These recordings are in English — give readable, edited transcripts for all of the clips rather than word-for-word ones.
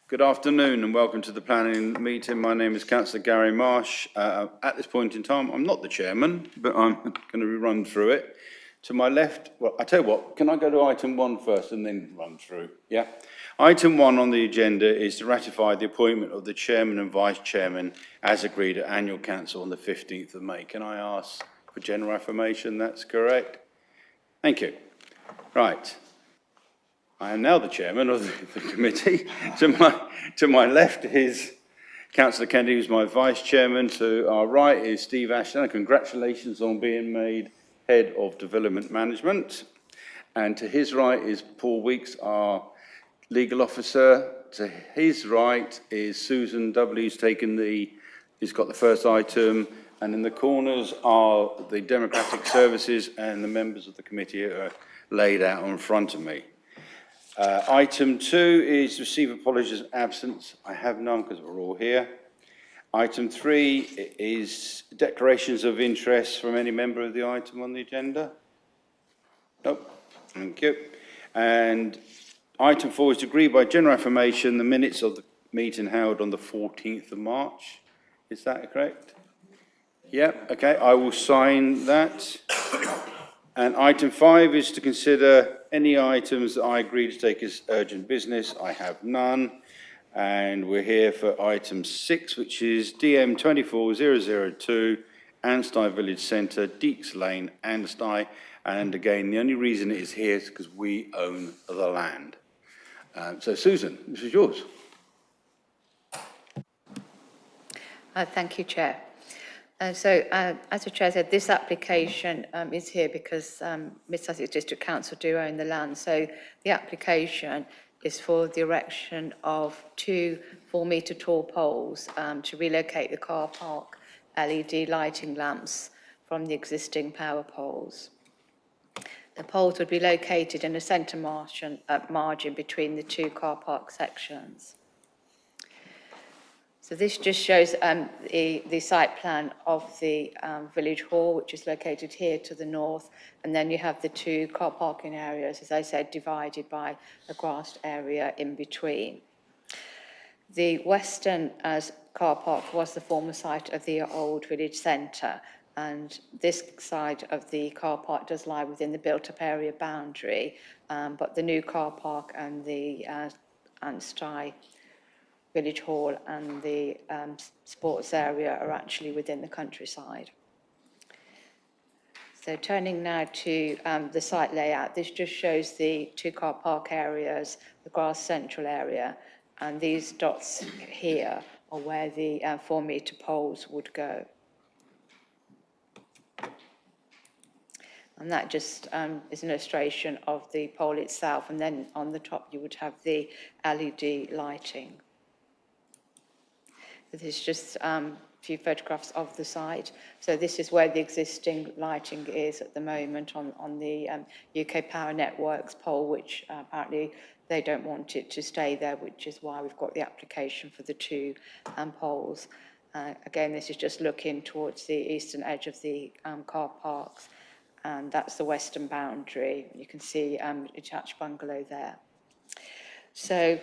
Good afternoon and welcome to the planning meeting. My name is Councillor Gary Marsh. At this point in time, I'm not the chairman, but I'm going to run through it. To my left, well, I tell you what, can I go to item 1 first and then run through? Yeah. Item 1 on the agenda is to ratify the appointment of the chairman and vice chairman as agreed at annual council on the 15th of May. Can I ask for general affirmation? That's correct. Thank you. Right. I am now the chairman of the committee. To my left is Councillor Kennedy, who's my vice chairman. To our right is Steve Ashton. Congratulations on being made head of development management. And to his right is Paul Weeks, our legal officer. To his right is Susan W, who's got the first item. And in the corners are the democratic services and the members of the committee are laid out in front of me. Item 2 is receive apologies of absence. I have none because we're all here. Item 3 is declarations of interest from any member of the item on the agenda. Nope. Thank you. And item 4 is to agree by general affirmation the minutes of the meeting held on the 14th of March. Is that correct? Yep. Okay. I will sign that. And item 5 is to consider any items that I agree to take as urgent business. I have none. And we're here for item 6, which is DM 24002, Anstey Village Centre, Deeks Lane, Anstey. And again, the only reason it is here is because we own the land. So Susan, this is yours. Thank you, Chair. As the Chair said, this application is here because Mid Sussex District Council do own the land. So the application is for the erection of 2 4-metre tall poles to relocate the car park LED lighting lamps from the existing power poles. The poles would be located in a centre margin between the 2 car park sections. So this just shows the site plan of the village hall, which is located here to the north, and then you have the 2 car parking areas, as I said, divided by a grassed area in between. The western car park was the former site of the old village centre, and this side of the car park does lie within the built-up area boundary, but the new car park and the Anstey Village Hall and the sports area are actually within the countryside. So turning now to the site layout, this just shows the 2 car park areas, the grass central area, and these dots here are where the 4-metre poles would go. And that just is an illustration of the pole itself, and then on the top you would have the LED lighting. This is just a few photographs of the site. So this is where the existing lighting is at the moment on the UK Power Networks pole, which apparently they don't want it to stay there, which is why we've got the application for the 2 poles. Again, this is just looking towards the eastern edge of the car parks, and that's the western boundary. You can see attached bungalow there. So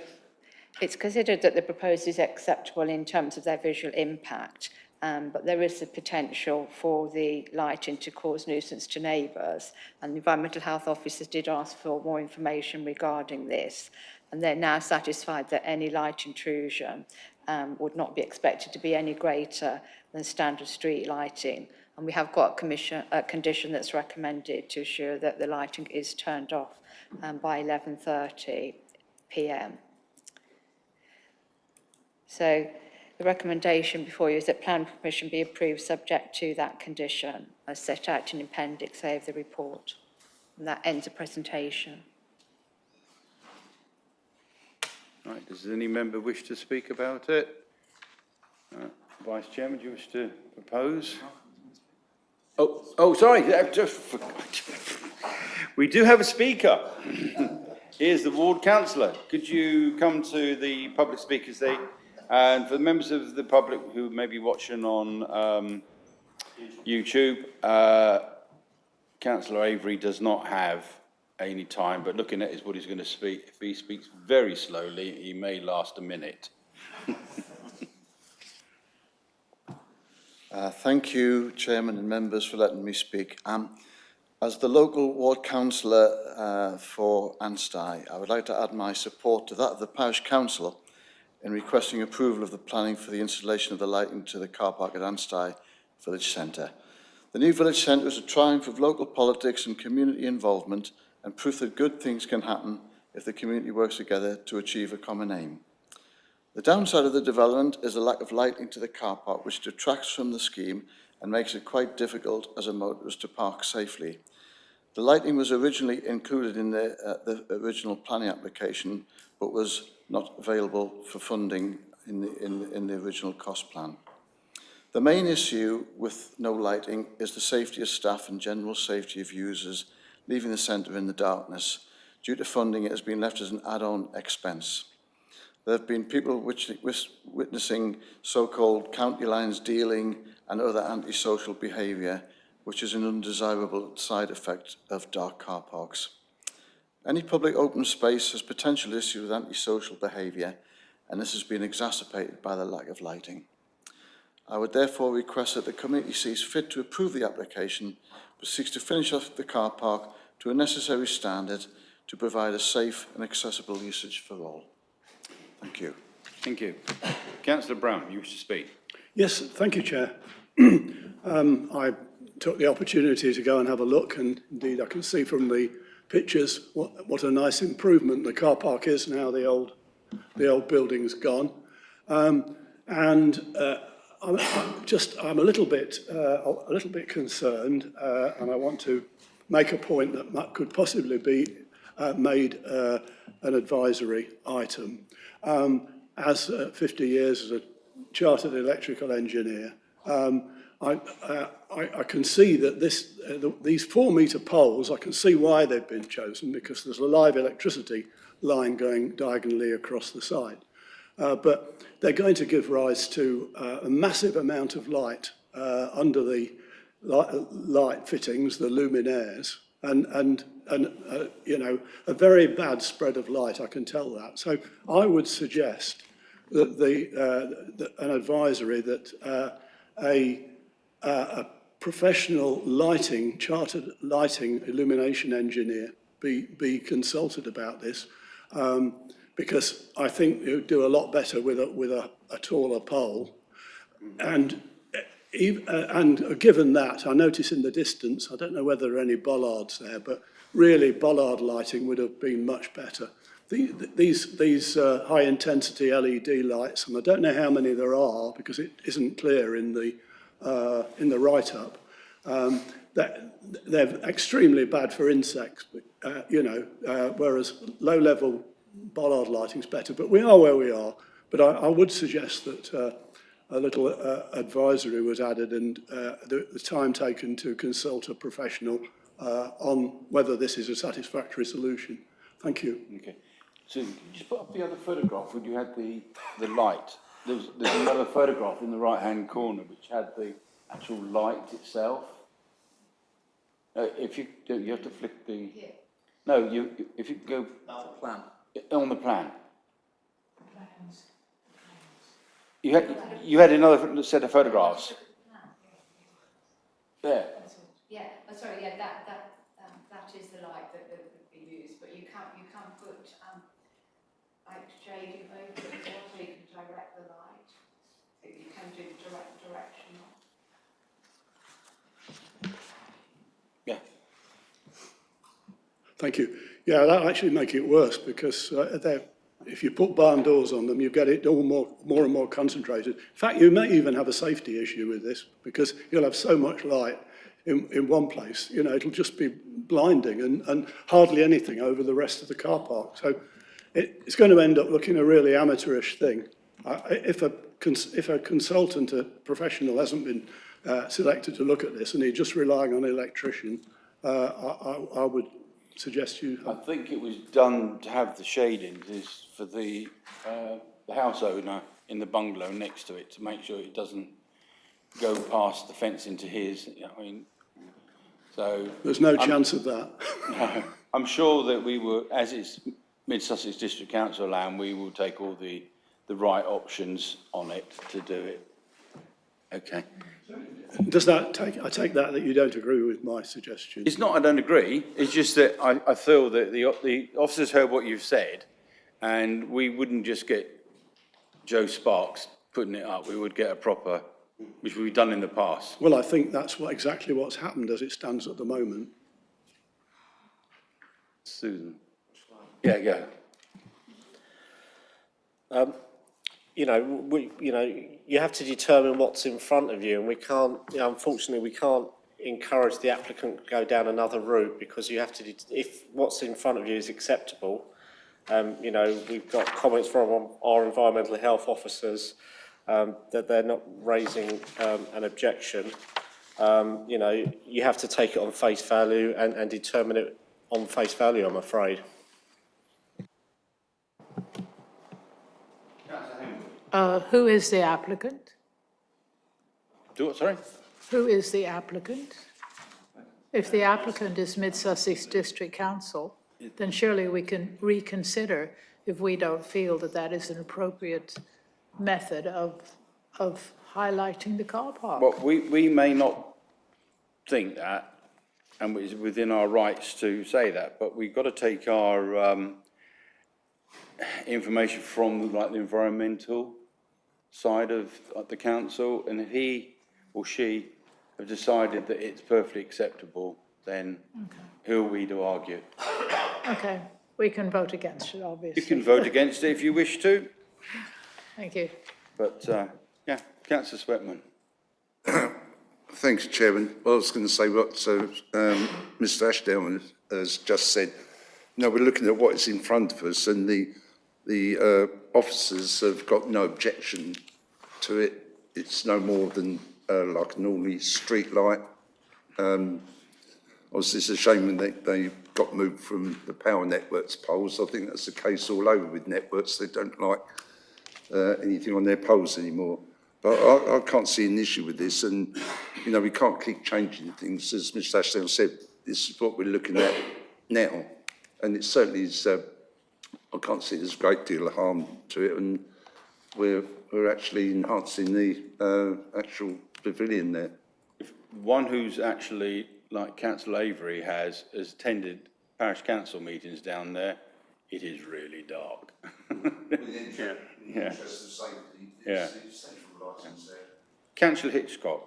it's considered that the proposal is acceptable in terms of their visual impact, but there is the potential for the lighting to cause nuisance to neighbours, and the environmental health officers did ask for more information regarding this, and they're now satisfied that any light intrusion would not be expected to be any greater than standard street lighting, and we have got a condition that's recommended to ensure that the lighting is turned off by 11:30 p.m. So the recommendation before you is that plan permission be approved subject to that condition as set out in Appendix A of the report. And that ends the presentation. Right, does any member wish to speak about it? Vice Chairman, do you wish to propose? Oh, sorry. We do have a speaker. Here's the ward councillor. Could you come to the public speakers seat? And for the members of the public who may be watching on YouTube, Councillor Avery does not have any time, but looking at what he's going to speak, if he speaks very slowly, he may last a minute. Thank you, Chairman and members, for letting me speak. As the local ward councillor for Anstey, I would like to add my support to that of the parish council in requesting approval of the planning for the installation of the lighting to the car park at Anstey Village Centre. The new village centre is a triumph of local politics and community involvement and proof that good things can happen if the community works together to achieve a common aim. The downside of the development is the lack of lighting to the car park, which detracts from the scheme and makes it quite difficult as a motorist to park safely. The lighting was originally included in the original planning application, but was not available for funding in the original cost plan. The main issue with no lighting is the safety of staff and general safety of users leaving the centre in the darkness. Due to funding, it has been left as an add-on expense. There have been people witnessing so-called county lines dealing and other antisocial behaviour, which is an undesirable side effect of dark car parks. Any public open space has potential issues with antisocial behaviour, and this has been exacerbated by the lack of lighting. I would therefore request that the committee sees fit to approve the application, but seeks to finish off the car park to a necessary standard to provide a safe and accessible usage for all. Thank you. Thank you. Councillor Brown, you wish to speak? Yes, thank you, Chair. I took the opportunity to go and have a look, and indeed I can see from the pictures what a nice improvement the car park is now the old building's gone. I'm a little bit concerned, and I want to make a point that could possibly be made an advisory item. As 50 years as a chartered electrical engineer, I can see that these 4-metre poles, I can see why they've been chosen, because there's a live electricity line going diagonally across the site. But they're going to give rise to a massive amount of light under the light fittings, the luminaires, and you know, a very bad spread of light, I can tell that. So I would suggest that an advisory that a professional lighting, chartered lighting illumination engineer be consulted about this, because I think it would do a lot better with a taller pole. And given that, I notice in the distance, I don't know whether there are any bollards there, but really bollard lighting would have been much better. These high-intensity LED lights, and I don't know how many there are because it isn't clear in the write-up, they're extremely bad for insects, whereas low-level bollard lighting is better. But we are where we are. But I would suggest that a little advisory was added, and the time taken to consult a professional on whether this is a satisfactory solution. Thank you. Okay. So just put up the other photograph when you had the light. There's another photograph in the right-hand corner which had the actual light itself. If you have to flick the. Yeah. No, if you go. That's the plan. On the plan. Plans. You had another set of photographs. There. Yeah. Oh, sorry. Yeah. That is the light that would be used, but you can't put like shading over it as well, so you can direct the light. So you can do directional. Yeah. Thank you. Yeah, that'll actually make it worse, because if you put barn doors on them, you get it all more and more concentrated. In fact, you may even have a safety issue with this, because you'll have so much light in one place, you know, it'll just be blinding and hardly anything over the rest of the car park. So it's going to end up looking a really amateurish thing. If a consultant, a professional, hasn't been selected to look at this and he's just relying on an electrician, I would suggest you. I think it was done to have the shadings is for the house owner in the bungalow next to it, to make sure it doesn't go past the fence into his. I mean, so there's no chance of that. No. I'm sure that we will, as it's Mid Sussex District Council land, we will take all the right options on it to do it. Okay. Does that take, I take that you don't agree with my suggestion? It's not I don't agree, it's just that I feel that the officers heard what you've said, and we wouldn't just get Joe Sparks putting it up, we would get a proper, which we've done in the past. Well, I think that's exactly what's happened as it stands at the moment. Susan? Yeah, go. You have to determine what's in front of you, and we can't, unfortunately, we can't encourage the applicant to go down another route, because you have to, if what's in front of you is acceptable, we've got comments from our environmental health officers that they're not raising an objection. You have to take it on face value and determine it on face value, I'm afraid. Who is the applicant? Do what, sorry? Who is the applicant? If the applicant is Mid Sussex District Council, then surely we can reconsider if we don't feel that that is an appropriate method of highlighting the car park. Well, we may not think that, and it's within our rights to say that, but we've got to take our information from like the environmental side of the council, and if he or she have decided that it's perfectly acceptable, then who are we to argue? Okay, we can vote against it, obviously. You can vote against it if you wish to, Thank you. but yeah, Councillor Sweatman. Thanks, Chairman. Well, I was going to say what Mr Ashdown has just said. No, we're looking at what is in front of us, and the officers have got no objection to it. It's no more than like an ordinary street light. Obviously, it's a shame when they got moved from the power networks poles. I think that's the case all over with networks. They don't like anything on their poles anymore. But I can't see an issue with this, and we can't keep changing things. As Mr Ashdown said, this is what we're looking at now, and it certainly is. I can't see there's a great deal of harm to it, and we're actually enhancing the actual pavilion there. If one who's actually, like Councillor Avery has attended parish council meetings down there, it is really dark. Yeah. Yeah. Councillor Hitchcock.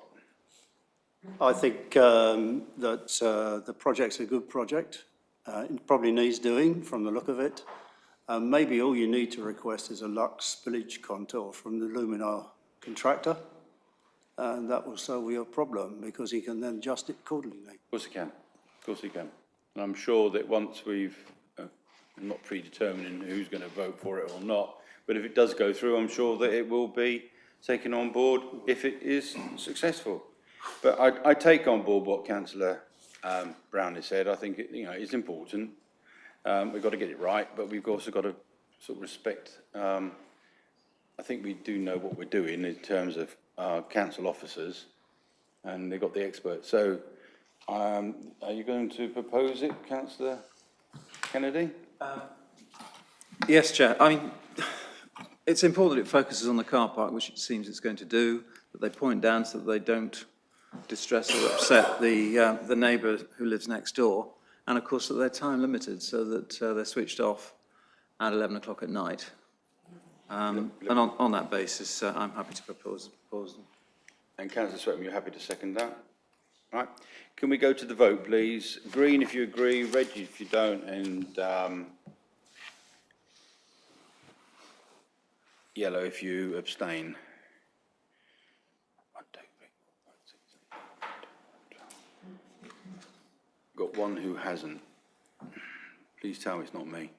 I think that the project's a good project. It probably needs doing from the look of it. Maybe all you need to request is a Lux spillage contour from the Luminar contractor, and that will solve your problem, because he can then adjust it accordingly. Of course he can. Of course he can. And I'm sure that once we've, I'm not predetermining who's going to vote for it or not, but if it does go through, I'm sure that it will be taken on board if it is successful. But I take on board what Councillor Brown has said. I think it's important. We've got to get it right, but we've also got to sort of respect. I think we do know what we're doing in terms of our council officers, and they've got the experts. So, are you going to propose it, Councillor Kennedy? Yes, Chair. I mean, it's important that it focuses on the car park, which it seems it's going to do, that they point down so that they don't distress or upset the neighbour who lives next door, and of course that they're time limited so that they're switched off at 11 o'clock at night. And on that basis, I'm happy to propose the proposal. And Councillor Sweatham, you're happy to second that? Right. Can we go to the vote, please? Green if you agree, red if you don't, and yellow if you abstain. 1, 2, 3, 4, 5, 6, 7, 8, 9, 10. Got one who hasn't. Please tell me it's not me.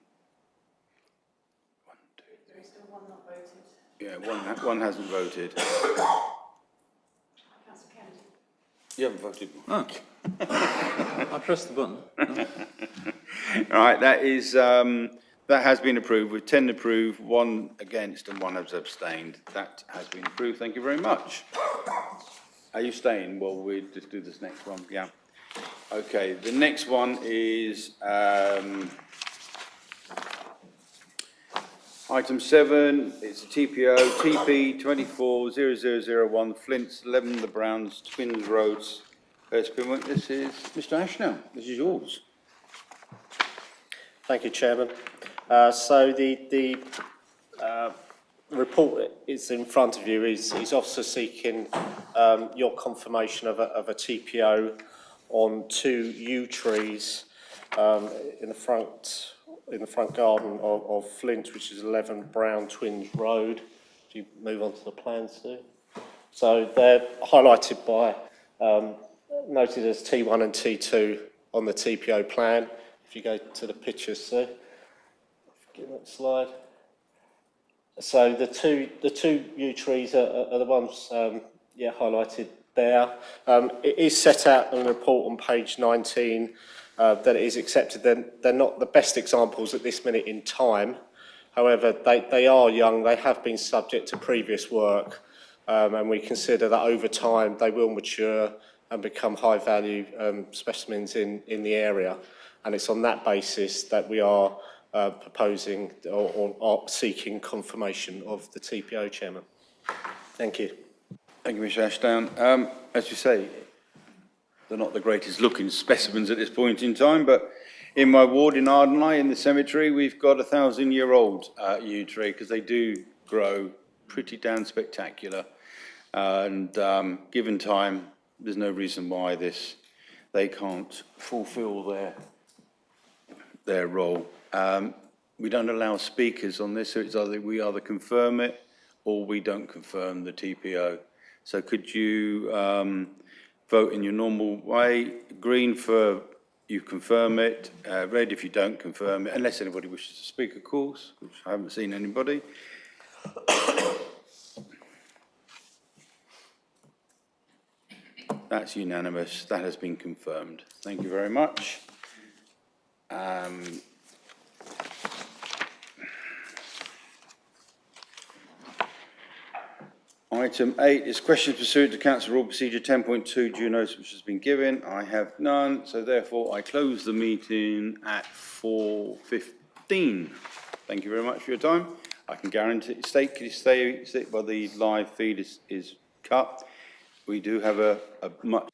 1, 2. There is still one not voted. Yeah, one hasn't voted. You haven't voted. Oh, I pressed the button. All right, that has been approved with 10 approved, 1 against and 1 has abstained. That has been approved. Thank you very much. Are you staying? Well, we'll just do this next one. Yeah. Okay, the next one is, item 7, it's a TPO, TP 240001, Flints, 11 The Browns, Twins Roads, Hurst Pinwick. This is Mr. Ashdown, this is yours. Thank you, Chairman. So the report is in front of you. He's also seeking your confirmation of a TPO on 2 yew trees in the front garden of Flint, which is 11 Brown Twins Road. If you move on to the plans, Sue. So they're highlighted by, noted as T1 and T2 on the TPO plan. If you go to the pictures, Sue. Get that slide. So the two yew trees are the ones, highlighted there. It is set out in the report on page 19 that it is accepted. They're not the best examples at this minute in time. However, they are young. They have been subject to previous work, and we consider that over time they will mature and become high-value specimens in the area. And it's on that basis that we are proposing or seeking confirmation of the TPO, Chairman. Thank you. Thank you, Mr. Ashdown. As you say, they're not the greatest looking specimens at this point in time, but in my ward in Ardenley, in the cemetery, we've got a 1,000-year-old yew tree, because they do grow pretty damn spectacular. And given time, there's no reason why they can't fulfil their role. We don't allow speakers on this, so it's either we confirm it or we don't confirm the TPO. So could you vote in your normal way? Green for you confirm it, red if you don't confirm it, unless anybody wishes to speak, of course, which I haven't seen anybody. That's unanimous. That has been confirmed. Thank you very much. Item 8 is questions pursuant to Council Rule Procedure 10.2, due notice which has been given. I have none, so therefore I close the meeting at 4:15. Thank you very much for your time. I can guarantee, can you stay while the live feed is cut? We do have a much